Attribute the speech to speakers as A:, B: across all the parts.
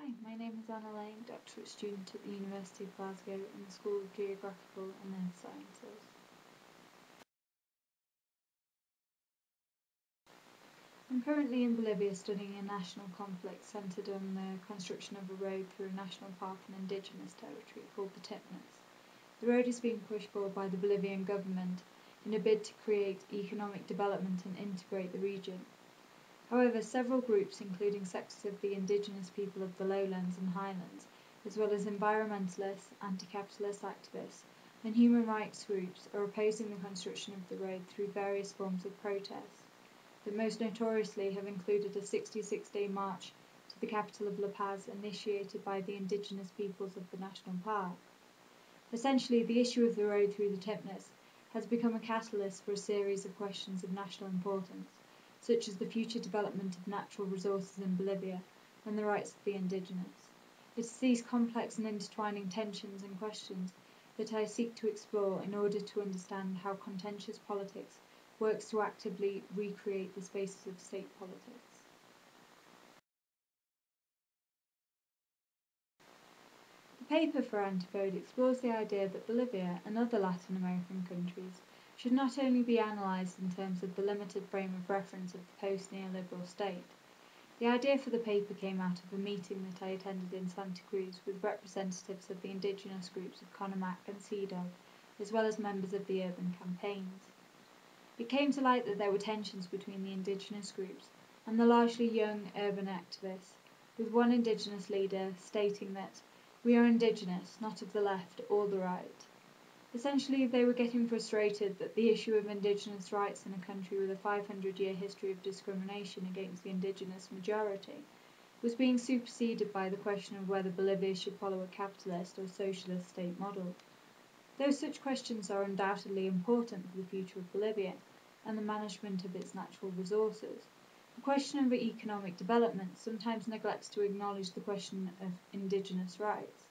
A: Hi, my name is Anna Lane, doctorate student at the University of Glasgow in the School of Geographical and Earth Sciences. I'm currently in Bolivia studying a national conflict centred on the construction of a road through a national park and indigenous territory called the Tipnas. The road is being pushed forward by the Bolivian government in a bid to create economic development and integrate the region. However, several groups, including sectors of the indigenous people of the lowlands and highlands, as well as environmentalists, anti-capitalist activists, and human rights groups, are opposing the construction of the road through various forms of protest, that most notoriously have included a 66-day march to the capital of La Paz initiated by the indigenous peoples of the national park. Essentially, the issue of the road through the Tipnas has become a catalyst for a series of questions of national importance, such as the future development of natural resources in Bolivia and the rights of the indigenous. It is these complex and intertwining tensions and questions that I seek to explore in order to understand how contentious politics works to actively recreate the spaces of state politics. The paper for Antipode explores the idea that Bolivia and other Latin American countries should not only be analysed in terms of the limited frame of reference of the post-neoliberal state. The idea for the paper came out of a meeting that I attended in Santa Cruz with representatives of the indigenous groups of Conamac and Cedo, as well as members of the urban campaigns. It came to light that there were tensions between the indigenous groups and the largely young urban activists, with one indigenous leader stating that "we are indigenous, not of the left or the right." Essentially, they were getting frustrated that the issue of indigenous rights in a country with a 500-year history of discrimination against the indigenous majority was being superseded by the question of whether Bolivia should follow a capitalist or socialist state model. Though such questions are undoubtedly important for the future of Bolivia and the management of its natural resources, the question of economic development sometimes neglects to acknowledge the question of indigenous rights.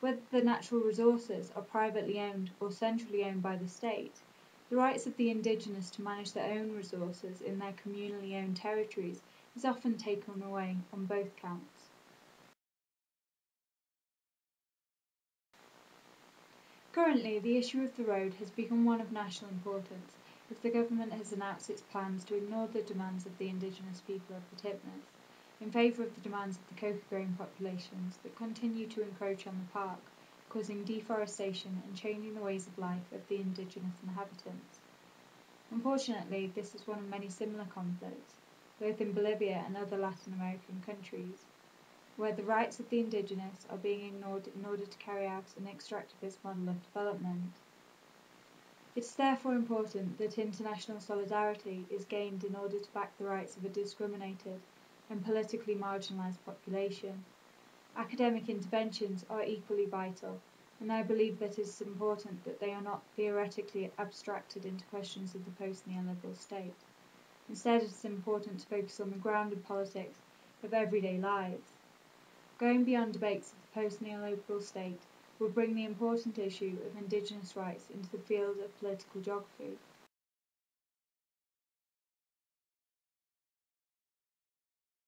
A: Whether the natural resources are privately owned or centrally owned by the state, the rights of the indigenous to manage their own resources in their communally owned territories is often taken away on both counts. Currently, the issue of the road has become one of national importance, as the government has announced its plans to ignore the demands of the indigenous people of the Tipnas, in favour of the demands of the coca-growing populations that continue to encroach on the park, causing deforestation and changing the ways of life of the indigenous inhabitants. Unfortunately, this is one of many similar conflicts, both in Bolivia and other Latin American countries, where the rights of the indigenous are being ignored in order to carry out an extractivist model of development. It is therefore important that international solidarity is gained in order to back the rights of a discriminated and politically marginalised population. Academic interventions are equally vital, and I believe that it is important that they are not theoretically abstracted into questions of the post-neoliberal state. Instead, it is important to focus on the grounded politics of everyday lives. Going beyond debates of the post-neoliberal state will bring the important issue of indigenous rights into the field of political geography.